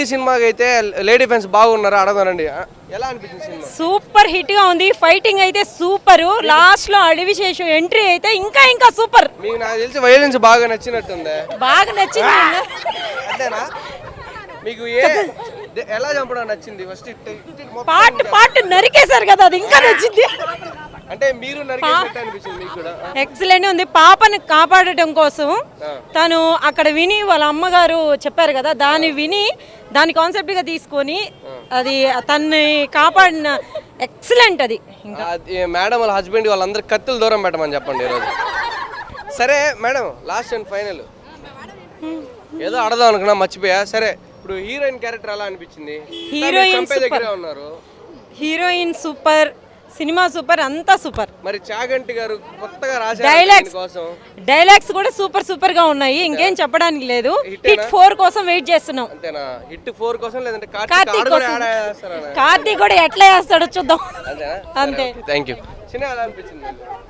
ఈ సినిమాకి అయితే లేడీ ఫ్యాన్స్ బాగున్నారా అడగనండి. ఎలా అనిపించింది సినిమా? సూపర్ హిట్ గా ఉంది. ఫైటింగ్ అయితే సూపర్. లాస్ట్ లో అడివిశేషం ఎంట్రీ అయితే ఇంకా సూపర్. మీకు నాకు తెలిసి వైలెన్స్ బాగా నచ్చినట్టుంది. బాగా నచ్చింది. అంతేనా? మీకు ఎలా చంపడం నచ్చింది? ఫస్ట్ పార్ట్ నరికేశారు కదా, అది ఇంకా నచ్చింది. అంటే మీరు నరికేసినట్టు అనిపించింది మీకు కూడా? ఎక్సలెంట్ ఉంది. పాపని కాపాడటం కోసం తను అక్కడ విని వాళ్ళ అమ్మగారు చెప్పారు కదా, దాని కాన్సెప్ట్ గా తీసుకొని అది తన్ని కాపాడిన ఎక్సలెంట్. అది మేడం వాళ్ళ హస్బెండ్ వాళ్ళందరూ కత్తులు దూరం పెట్టమని చెప్పండి ఈరోజు. సరే మేడం, లాస్ట్ అండ్ ఫైనల్ ఏదో అడదాం అనుకున్నా మర్చిపోయా. సరే, ఇప్పుడు హీరోయిన్ క్యారెక్టర్ ఎలా అనిపించింది? హీరోయిన్ సూపర్, సినిమా సూపర్, అంతా సూపర్. మరి చాగంటి గారు కొత్తగా రాశారు డైలాగ్స్ కూడా సూపర్ గా ఉన్నాయి. ఇంకేం చెప్పడానికి లేదు. హిట్ 4 కోసం వెయిట్ చేస్తున్నాం. అంతేనా? హిట్ 4 కోసం లేదంటే కార్తీక్ కూడా ఎట్లా చేస్తాడో చూద్దాం. అంతే. Thank you. సినిమా ఎలా అనిపించింది?